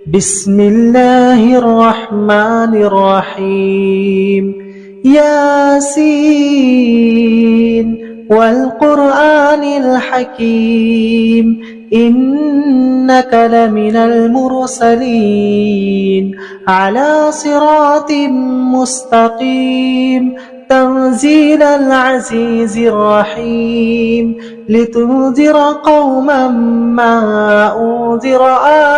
بسم الله الرحمن الرحيم ياسين والقرآن الحكيم إنك لمن المرسلين على صراط مستقيم تنزيل العزيز الرحيم لتنذر قوما ما أنذر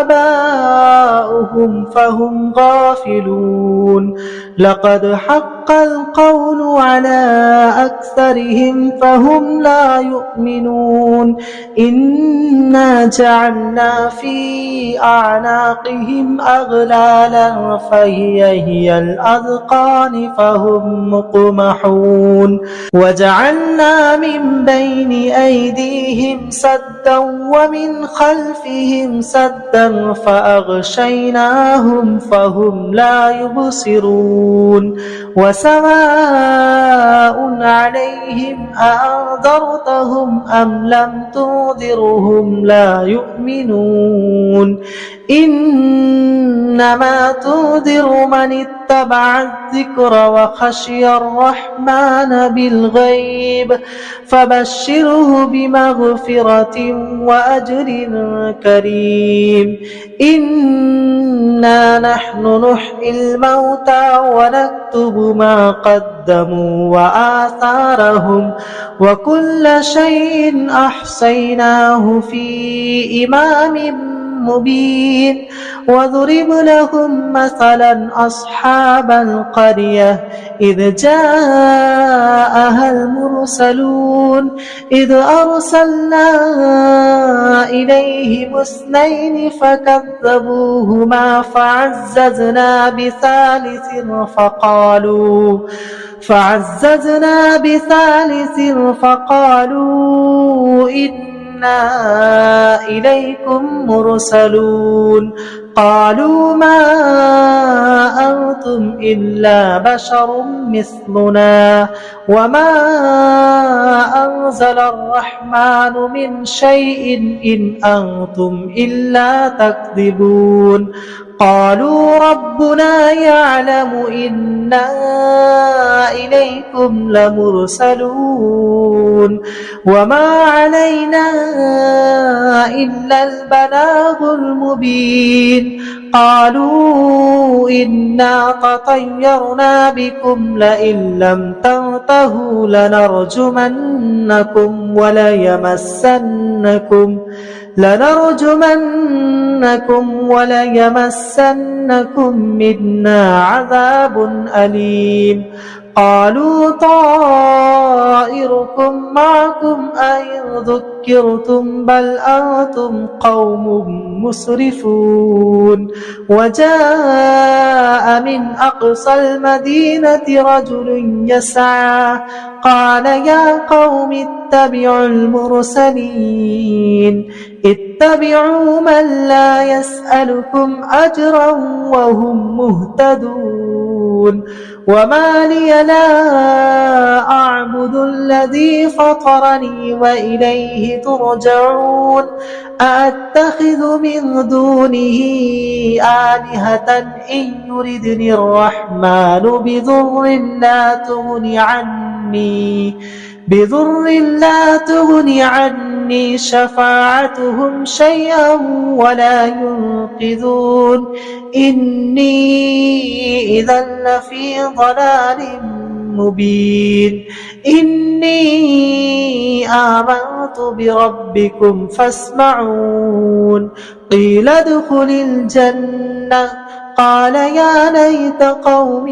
آباؤهم فهم غافلون لقد حق القول على أكثرهم فهم لا يؤمنون إنا جعلنا في أعناقهم أغلالا فهي الأذقان فهم مقمحون وجعلنا من بين أيديهم سدا ومن خلفهم سدا فأغشيناهم فهم لا يبصرون وسواء عليهم أأنذرتهم أم لم تنذرهم لا يؤمنون إنما تنذر من اتبع الذكر وخشي الرحمن بالغيب فبشره بمغفرة وأجر كريم إنا نحن نحيي الموتى ونكتب ما قدموا وآثارهم وكل شيء أحصيناه في إمام مبين وضرب لهم مثلا أصحاب القرية إذ جاءها المرسلون إذ أرسلنا إليهم اثنين فكذبوهما فعززنا بثالث فقالوا إنا إليكم مرسلون قالوا ما أنتم إلا بشر مثلنا وما أنزل الرحمن من شيء إن أنتم إلا تكذبون قالوا ربنا يعلم إنا إليكم لمرسلون وما علينا إلا البلاغ المبين قالوا إنا تطيرنا بكم لئن لم تنتهوا لنرجمنكم وليمسنكم منا عذاب أليم قالوا طائركم معكم أئن ذكرتم بل أنتم قوم مسرفون وجاء من أقصى المدينة رجل يسعى قال يا قوم اتبعوا المرسلين اتبعوا من لا يسألكم أجرا وهم مهتدون وما لي لا أعبد الذي فطرني وإليه ترجعون أأتخذ من دونه آلهة إن يردني الرحمن بضر لا تغني عني شفاعتهم شيئا ولا ينقذون إني إذا لفي ضلال مبين إني آمنت بربكم فاسمعون قيل ادخل الجنة قال يا ليت قوم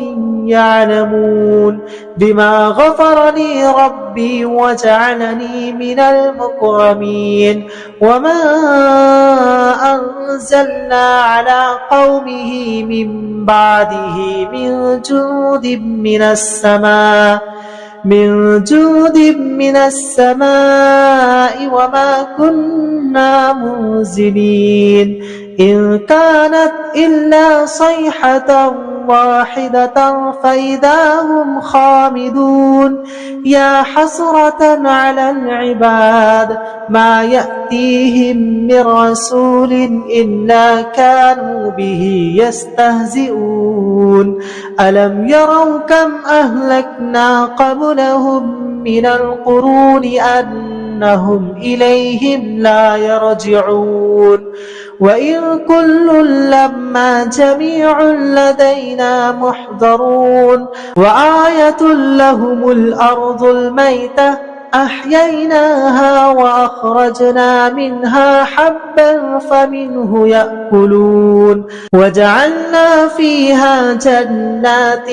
يعلمون بما غفر لي ربي وجعلني من المكرمين وما أنزلنا على قومه من بعده من جود من السماء وما كنا منزلين إن كانت إلا صيحة واحدة فإذا هم خامدون يا حسرة على العباد ما يأتيهم من رسول إلا كانوا به يستهزئون ألم يروا كم أهلكنا قبلهم من القرون أنهم إليهم لا يرجعون وإن كل لما جميع لدينا محضرون وآية لهم الأرض الميتة أحييناها وأخرجنا منها حبا فمنه يأكلون وجعلنا فيها جنات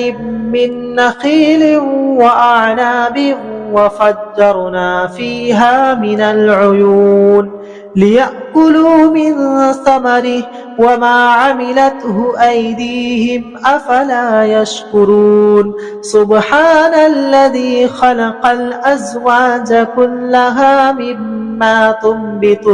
من نخيل وأعناب وفجرنا فيها من العيون ليأكلوا من ثمره وما عملته أيديهم أفلا يشكرون سبحان الذي خلق الأزواج كلها مما تنبت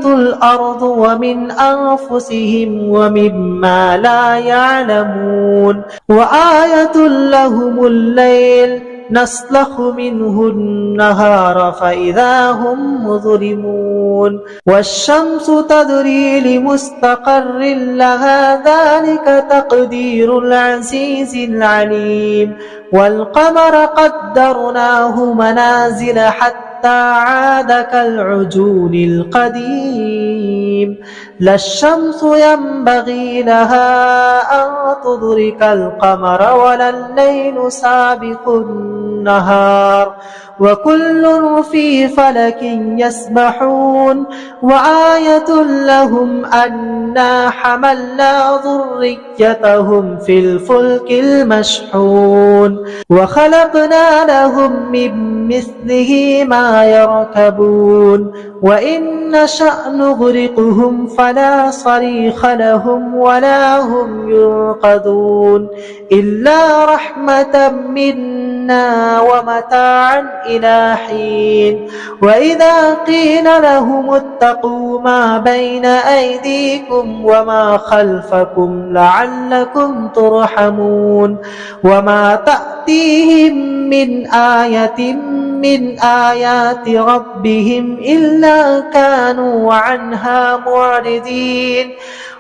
الأرض ومن أنفسهم ومما لا يعلمون وآية لهم الليل نسلخ منه النهار فإذا هم مظلمون والشمس تجري لمستقر لها ذلك تقدير العزيز العليم والقمر قدرناه منازل حتى عاد كالعجون القديم لا الشمس ينبغي لها أن تدرك القمر ولا الليل سابق النهار وكل في فلك يسبحون وآية لهم أنا حملنا ذريتهم في الفلك المشحون وخلقنا لهم من مثله ما يركبون وإن نشأ نغرقهم فلا صريخ لهم ولا هم ينقذون إلا رحمة منا ومتاعا إلى حين وإذا قيل لهم اتقوا ما بين أيديكم وما خلفكم لعلكم ترحمون وما تأتيهم من آية من آيات ربهم إلا كانوا عنها معرضين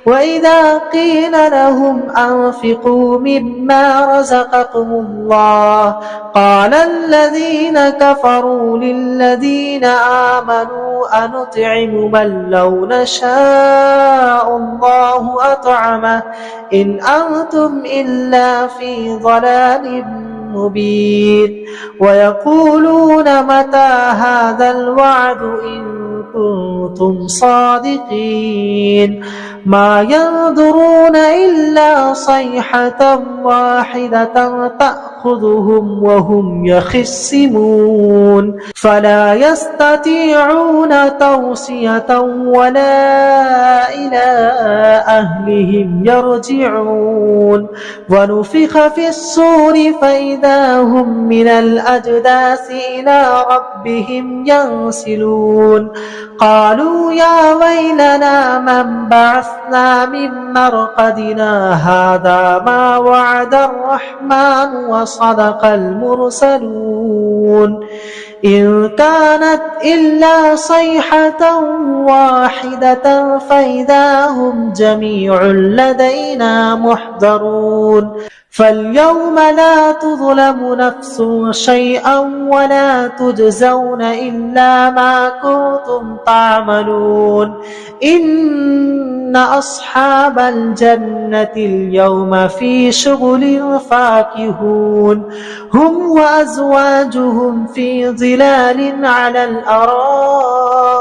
وإذا قيل لهم أنفقوا مما رزقكم الله قال الذين كفروا للذين آمنوا أنطعم من لو نشاء الله أطعمه إن أنتم إلا في ضلال مبين ويقولون متى هذا الوعد إن كنتم صادقين ما ينظرون إلا صيحة واحدة تأخذهم وهم يخصمون فلا يستطيعون توصية ولا إلى أهلهم يرجعون ونفخ في الصور فإذا هم من الأجداث إلى ربهم ينسلون قالوا يا ويلنا من بعثنا من مرقدنا هذا ما وعد الرحمن وصدق المرسلون إن كانت إلا صيحة واحدة فإذا هم جميع لدينا محضرون فاليوم لا تظلم نفس شيئا ولا تجزون إلا ما كنتم تعملون إن أصحاب الجنة اليوم في شغل فاكهون هم وأزواجهم في ظلال على الأرائك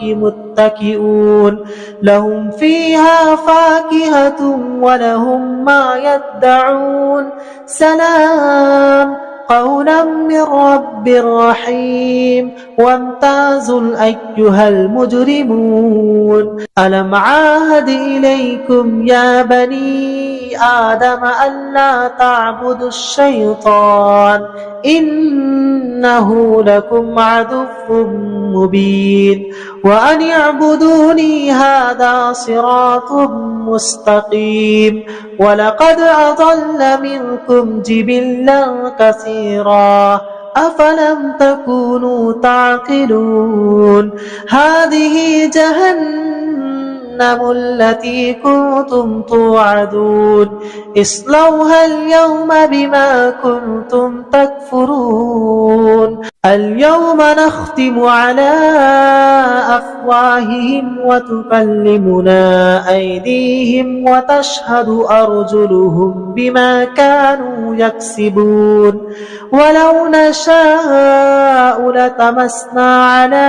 متكئون لهم فيها فاكهة ولهم ما يدعون سلام قولا من رب رحيم وامتازوا أيها المجرمون ألم عاهد إليكم يا بني آدم ألا تعبدوا الشيطان إنه لكم عدو مبين وأن اعبدوني هذا صراط مستقيم ولقد أضل منكم جبلا كثيرا أفلم تكونوا تعقلون هذه جهنم التي كنتم توعدون اصلوها اليوم بما كنتم تكفرون اليوم نختم على أفواههم وتكلمنا أيديهم وتشهد أرجلهم بما كانوا يكسبون ولو نشاء لطمسنا على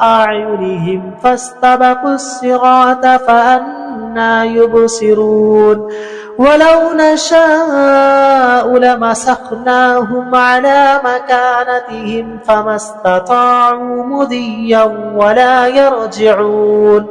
أعينهم فاستبقوا الصراط فأنى يبصرون ولو نشاء لمسخناهم على مكانتهم فما استطاعوا مضيا ولا يرجعون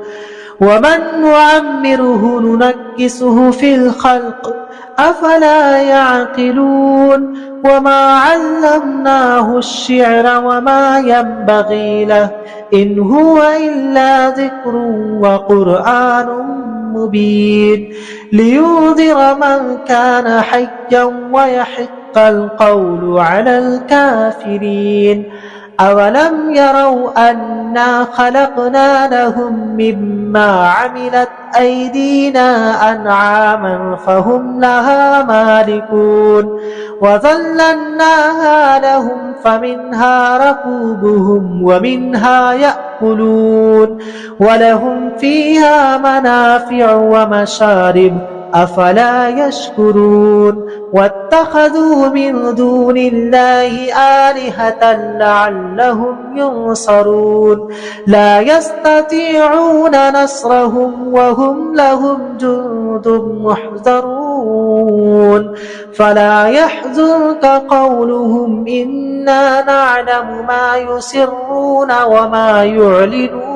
ومن نعمره ننكسه في الخلق أفلا يعقلون وما علمناه الشعر وما ينبغي له إن هو إلا ذكر وقرآن مبين لينذر من كان حيا ويحق القول على الكافرين أولم يروا أنا خلقنا لهم مما عملت أيدينا أنعاما فهم لها مالكون وذللناها لهم فمنها ركوبهم ومنها يأكلون ولهم فيها منافع ومشارب أفلا يشكرون واتخذوا من دون الله آلهة لعلهم ينصرون لا يستطيعون نصرهم وهم لهم جند محضرون فلا يحزنك قولهم إنا نعلم ما يسرون وما يعلنون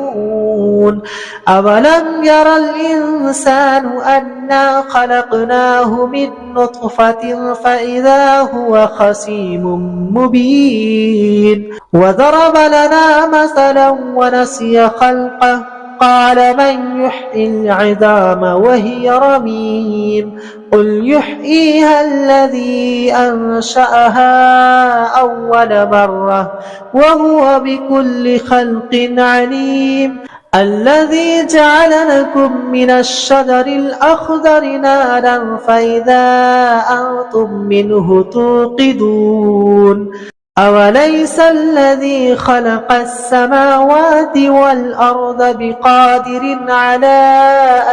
أولم ير الإنسان أنا خلقناه من نطفة فإذا هو خصيم مبين وضرب لنا مثلا ونسي خلقه قال من يحيي العظام وهي رميم قل يحييها الذي أنشأها أول مرة وهو بكل خلق عليم الذي جعل لكم من الشجر الأخضر نارا فإذا أنتم منه توقدون أوليس الذي خلق السماوات والأرض بقادر على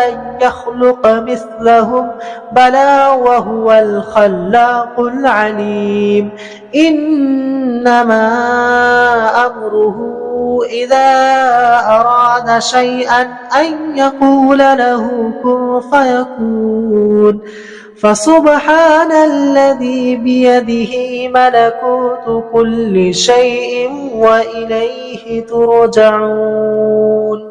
أن يخلق مثلهم بلى وهو الخلاق العليم إنما أمره إذا أراد شيئا أن يقول له كن فيكون فسبحان الذي بيده ملكوت كل شيء وإليه ترجعون